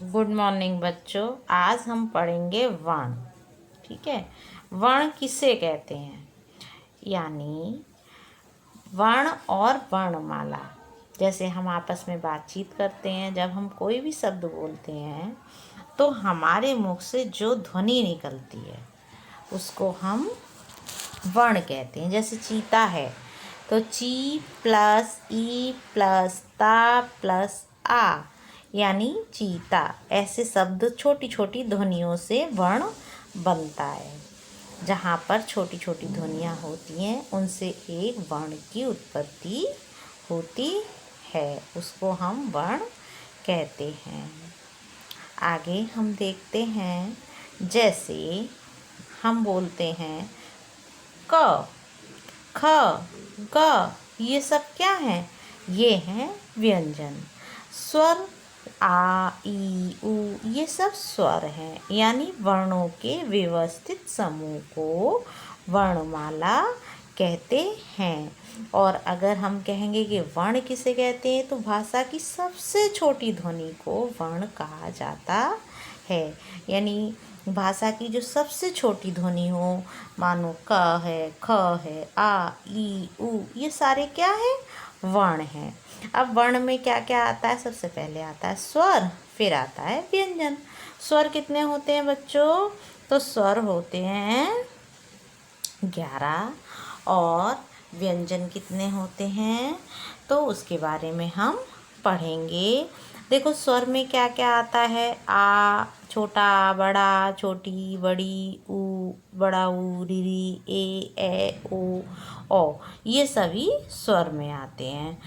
Good morning बच्चों। आज हम पढ़ेंगे वर्ण। ठीक है, वर्ण किसे कहते हैं, यानी वर्ण और वर्णमाला। जैसे हम आपस में बातचीत करते हैं, जब हम कोई भी शब्द बोलते हैं तो हमारे मुख से जो ध्वनि निकलती है उसको हम वर्ण कहते हैं। जैसे चीता है तो ची प्लस ई प्लस ता प्लस आ यानी चीता। ऐसे शब्द छोटी छोटी ध्वनियों से वर्ण बनता है। जहाँ पर छोटी छोटी ध्वनियाँ होती हैं उनसे एक वर्ण की उत्पत्ति होती है, उसको हम वर्ण कहते हैं। आगे हम देखते हैं, जैसे हम बोलते हैं क, ख, ग, ये सब क्या हैं? ये हैं व्यंजन। स्वर आ ई उ ये सब स्वर हैं, यानी वर्णों के व्यवस्थित समूह को वर्णमाला कहते हैं। और अगर हम कहेंगे कि वर्ण किसे कहते हैं तो भाषा की सबसे छोटी ध्वनि को वर्ण कहा जाता है। यानी भाषा की जो सबसे छोटी ध्वनि हो, मानो क है, ख है, आ ई उ, ये सारे क्या है? वर्ण हैं। अब वर्ण में क्या क्या आता है? सबसे पहले आता है स्वर, फिर आता है व्यंजन। स्वर कितने होते हैं बच्चों? तो स्वर होते हैं 11 और व्यंजन कितने होते हैं तो उसके बारे में हम पढ़ेंगे। देखो स्वर में क्या क्या आता है? आ, छोटा, बड़ा, छोटी, बड़ी, ऊ, बड़ा ऊ, री, ए ओ, ये सभी स्वर में आते हैं।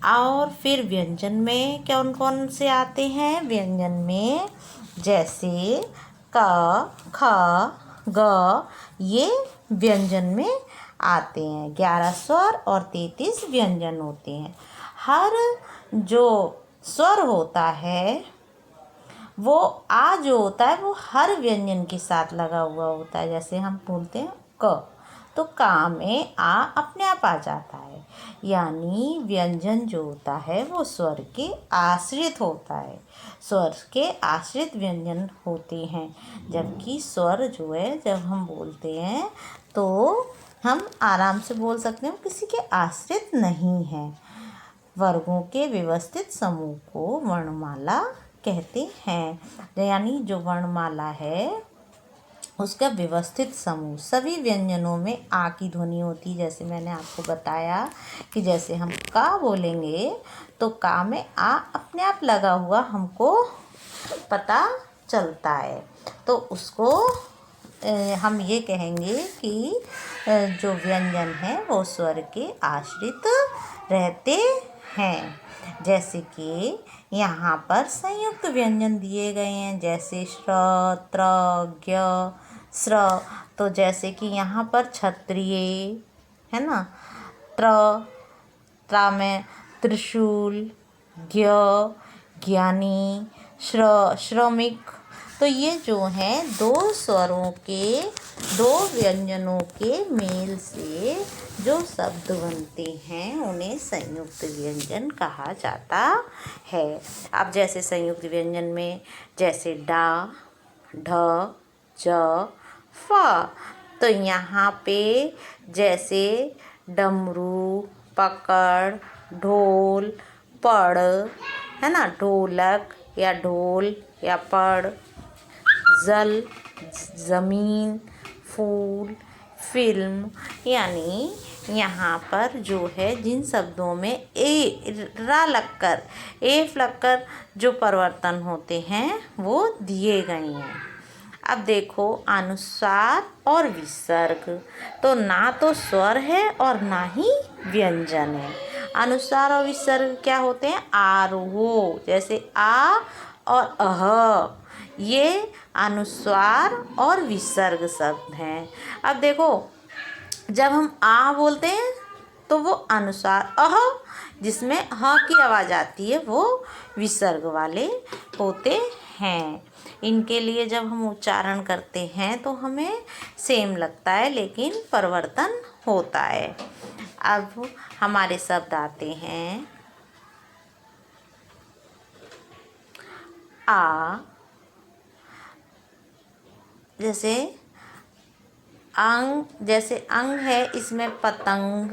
और फिर व्यंजन में कौन कौन से आते हैं? व्यंजन में जैसे क, ख, ग, ये व्यंजन में आते हैं। 11 स्वर और 33 व्यंजन होते हैं। हर जो स्वर होता है वो आ जो होता है वो हर व्यंजन के साथ लगा हुआ होता है। जैसे हम बोलते हैं क, तो का में आ अपने आप आ जाता है, यानी व्यंजन जो होता है वो स्वर के आश्रित होता है। स्वर के आश्रित व्यंजन होते हैं, जबकि स्वर जो है जब हम बोलते हैं तो हम आराम से बोल सकते हैं, किसी के आश्रित नहीं है। वर्गों के व्यवस्थित समूह को वर्णमाला कहते हैं। यानी जो वर्णमाला है उसका व्यवस्थित समूह। सभी व्यंजनों में आ की ध्वनि होती है। जैसे मैंने आपको बताया कि जैसे हम का बोलेंगे तो का में आ अपने आप लगा हुआ हमको पता चलता है, तो उसको हम ये कहेंगे कि जो व्यंजन है वो स्वर के आश्रित रहते हैं। जैसे कि यहाँ पर संयुक्त व्यंजन दिए गए हैं, जैसे श्र, त्र, ज्ञ, स्र। तो जैसे कि यहाँ पर क्षत्रिय है ना, त्रा में त्रिशूल, ज्ञ ज्ञानी, श्रमिक। तो ये जो हैं दो स्वरों के, दो व्यंजनों के मेल से जो शब्द बनते हैं उन्हें संयुक्त व्यंजन कहा जाता है। अब जैसे संयुक्त व्यंजन में जैसे डा, ढ, ज, फ। तो यहाँ पे जैसे डमरू, पकड़, ढोल, पड़ है ना, ढोलक या ढोल या पड़, जल, ज़मीन, फूल, फिल्म। यानी यहाँ पर जो है जिन शब्दों में रा लगकर, एफ लगकर जो परिवर्तन होते हैं वो दिए गए हैं। अब देखो अनुस्वार और विसर्ग, तो ना तो स्वर है और ना ही व्यंजन है। अनुस्वार और विसर्ग क्या होते हैं? आरोह, जैसे आ और अह, ये अनुस्वार और विसर्ग शब्द हैं। अब देखो जब हम आ बोलते हैं तो वो अनुस्वार, अह जिसमें ह की आवाज़ आती है वो विसर्ग वाले होते हैं। इनके लिए जब हम उच्चारण करते हैं तो हमें सेम लगता है, लेकिन परिवर्तन होता है। अब हमारे शब्द आते हैं आ, जैसे अंग है, इसमें पतंग,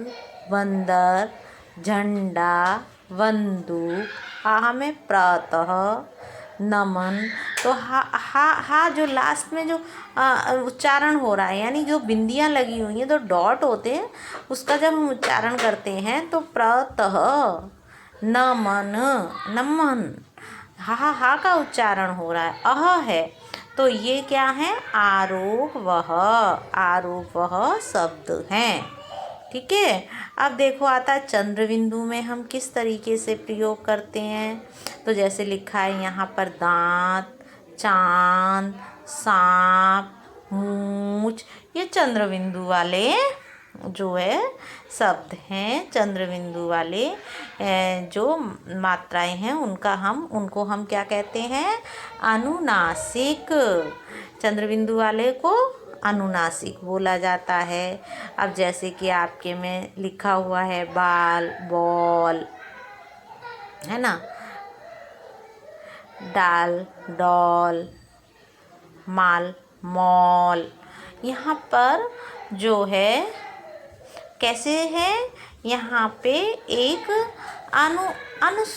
बंदर, झंडा, बंदूक। आ में प्रातः, नमन। तो हा जो लास्ट में जो उच्चारण हो रहा है, यानी जो बिंदियां लगी हुई हैं, तो डॉट होते हैं, उसका जब हम उच्चारण करते हैं तो प्रातः, नमन, नमन, हा का उच्चारण हो रहा है। है तो ये क्या है, आरोप वह शब्द हैं। ठीक है। अब देखो आता है चंद्र बिंदु में हम किस तरीके से प्रयोग करते हैं। तो जैसे लिखा है यहाँ पर दांत, चांद, सांप, मूंछ, ये चंद्र बिंदु वाले जो है शब्द हैं। चंद्र बिंदु वाले जो मात्राएं हैं उनको हम क्या कहते हैं, अनुनासिक। चंद्र बिंदु वाले को अनुनासिक बोला जाता है। अब जैसे कि आपके में लिखा हुआ है बाल, बॉल, है ना, डाल, डॉल, माल, मॉल। यहाँ पर जो है कैसे है, यहाँ पे एक अनुस्वर